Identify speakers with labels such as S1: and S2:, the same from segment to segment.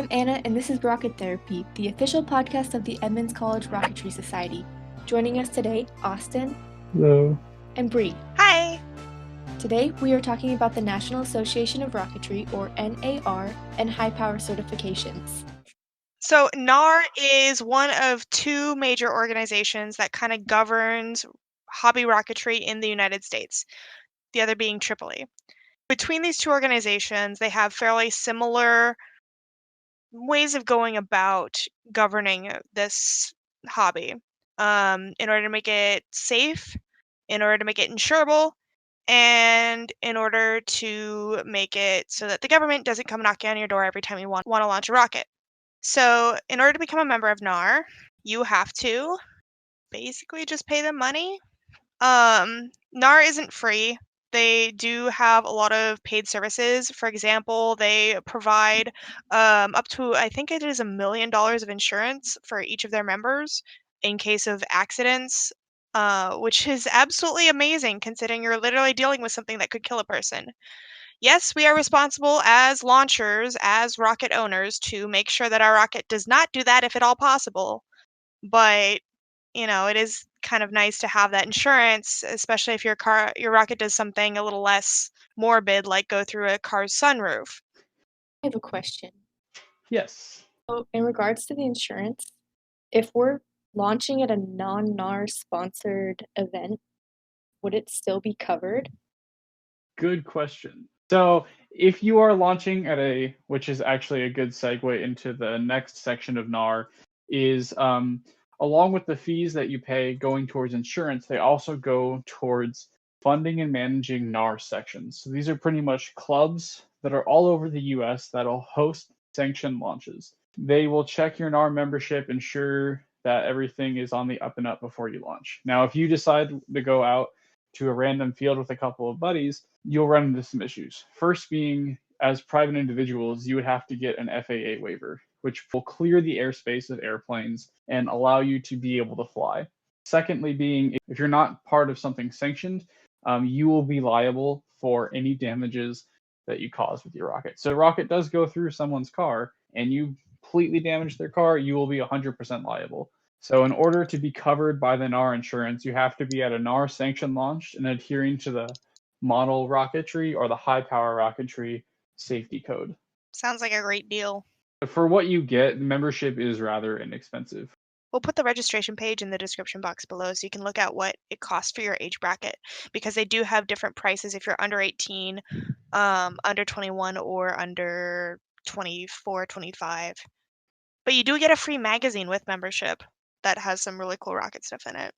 S1: I'm Anna, and this is Rocket Therapy, the official podcast of the Edmonds College Rocketry Society. Joining us today, Austin.
S2: Hello.
S1: And Bree.
S3: Hi!
S1: Today, we are talking about the National Association of Rocketry, or NAR, and high-power certifications.
S3: So NAR is one of two major organizations that kind of governs hobby rocketry in the United States, the other being AAA. Between these two organizations, they have fairly similar ways of going about governing this hobby. In order to make it safe, in order to make it insurable, and in order to make it so that the government doesn't come knocking on your door every time you want to launch a rocket. So in order to become a member of NAR, you have to basically just pay them money. NAR isn't free. They do have a lot of paid services. For example, they provide up to, I think it is $1 million of insurance for each of their members in case of accidents, which is absolutely amazing considering you're literally dealing with something that could kill a person. Yes, we are responsible as launchers, as rocket owners, to make sure that our rocket does not do that if at all possible. But, it is kind of nice to have that insurance, especially if your rocket does something a little less morbid, like go through a car's sunroof.
S1: I have a question.
S2: Yes.
S1: So, in regards to the insurance, if we're launching at a non-NAR sponsored event, would it still be covered?
S2: Good question. So if you are launching at which is actually a good segue into the next section of NAR, is along with the fees that you pay going towards insurance, they also go towards funding and managing NAR sections. So these are pretty much clubs that are all over the US that'll host sanctioned launches. They will check your NAR membership, ensure that everything is on the up and up before you launch. Now, if you decide to go out to a random field with a couple of buddies, you'll run into some issues. First being, as private individuals, you would have to get an FAA waiver, which will clear the airspace of airplanes and allow you to be able to fly. Secondly being, if you're not part of something sanctioned, you will be liable for any damages that you cause with your rocket. So a rocket does go through someone's car and you completely damage their car, you will be 100% liable. So in order to be covered by the NAR insurance, you have to be at a NAR sanctioned launch and adhering to the model rocketry or the high power rocketry safety code.
S3: Sounds like a great deal.
S2: For what you get, membership is rather inexpensive.
S3: We'll put the registration page in the description box below so you can look at what it costs for your age bracket, because they do have different prices if you're under 18, under 21, or under 24, 25. But you do get a free magazine with membership that has some really cool rocket stuff in it.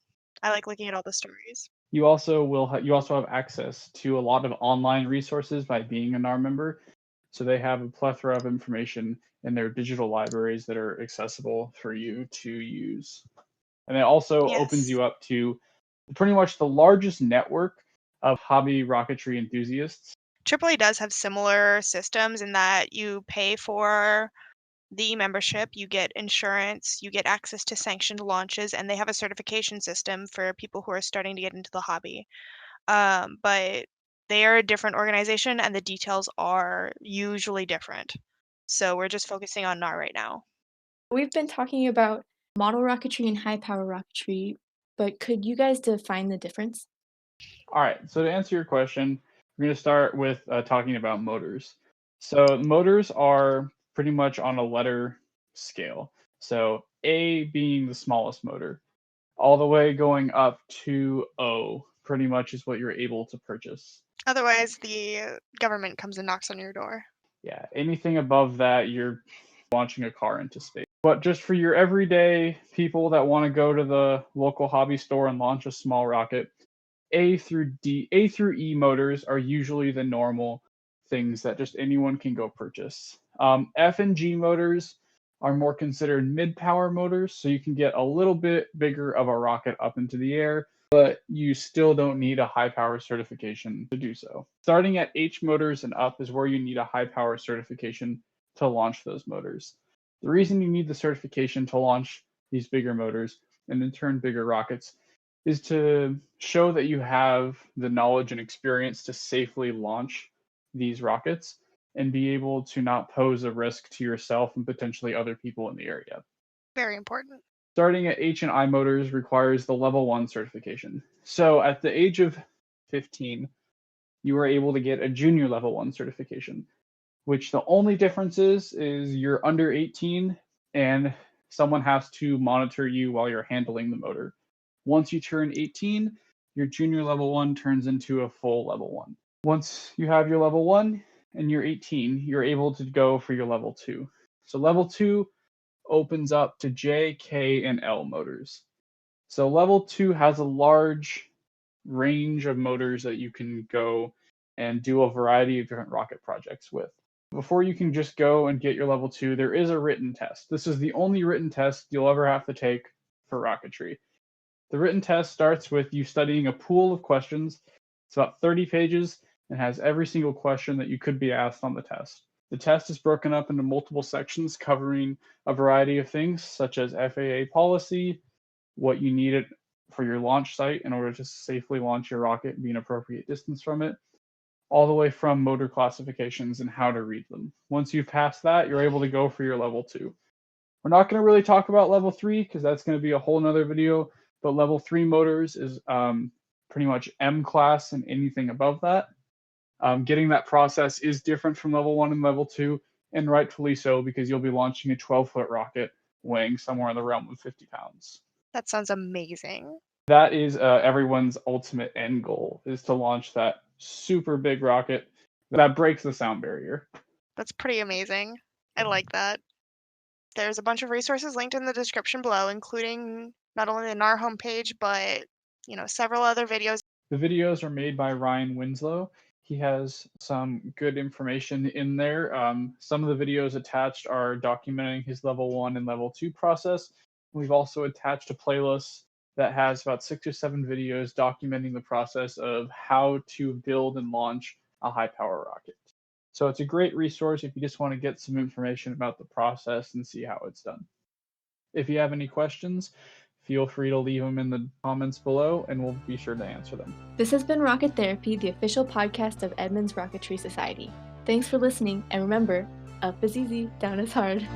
S3: I like looking at all the stories.
S2: You also have access to a lot of online resources by being a NAR member. So they have a plethora of information in their digital libraries that are accessible for you to use. And it also opens you up to pretty much the largest network of hobby rocketry enthusiasts.
S3: AAA does have similar systems in that you pay for the membership, you get insurance, you get access to sanctioned launches, and they have a certification system for people who are starting to get into the hobby. But they are a different organization and the details are usually different. So we're just focusing on NAR right now.
S1: We've been talking about model rocketry and high power rocketry, but could you guys define the difference?
S2: All right, so to answer your question, we're going to start with talking about motors. So motors are pretty much on a letter scale. So A being the smallest motor, all the way going up to O pretty much is what you're able to purchase.
S3: Otherwise, the government comes and knocks on your door.
S2: Yeah, anything above that, you're launching a car into space. But just for your everyday people that want to go to the local hobby store and launch a small rocket, A through E motors are usually the normal things that just anyone can go purchase. F and G motors are more considered mid-power motors, so you can get a little bit bigger of a rocket up into the air, but you still don't need a high power certification to do so. Starting at H motors and up is where you need a high power certification to launch those motors. The reason you need the certification to launch these bigger motors and in turn bigger rockets is to show that you have the knowledge and experience to safely launch these rockets and be able to not pose a risk to yourself and potentially other people in the area.
S3: Very important.
S2: Starting at H&I Motors requires the level 1 certification. So at the age of 15, you are able to get a junior level 1 certification, which the only difference is you're under 18 and someone has to monitor you while you're handling the motor. Once you turn 18, your junior level 1 turns into a full level 1. Once you have your level 1 and you're 18, you're able to go for your level 2. So level 2 opens up to J, K, and L motors. So level 2 has a large range of motors that you can go and do a variety of different rocket projects with. Before you can just go and get your level 2, there is a written test. This is the only written test you'll ever have to take for rocketry. The written test starts with you studying a pool of questions. It's about 30 pages and has every single question that you could be asked on the test. The test is broken up into multiple sections covering a variety of things, such as FAA policy, what you need for your launch site in order to safely launch your rocket and be an appropriate distance from it, all the way from motor classifications and how to read them. Once you've passed that, you're able to go for your level 2. We're not going to really talk about level 3 because that's going to be a whole nother video, but level 3 motors is pretty much M class and anything above that. Getting that process is different from level 1 and level 2, and rightfully so, because you'll be launching a 12-foot rocket weighing somewhere in the realm of 50 pounds.
S3: That sounds amazing.
S2: That is everyone's ultimate end goal, is to launch that super big rocket that breaks the sound barrier.
S3: That's pretty amazing. I like that. There's a bunch of resources linked in the description below, including not only the NAR homepage, but several other videos.
S2: The videos are made by Ryan Winslow. He has some good information in there. Some of the videos attached are documenting his level 1 and level 2 process. We've also attached a playlist that has about 6 or 7 videos documenting the process of how to build and launch a high power rocket. So it's a great resource if you just want to get some information about the process and see how it's done. If you have any questions, feel free to leave them in the comments below and we'll be sure to answer them.
S1: This has been Rocket Therapy, the official podcast of Edmonds Rocketry Society. Thanks for listening, and remember, up is easy, down is hard.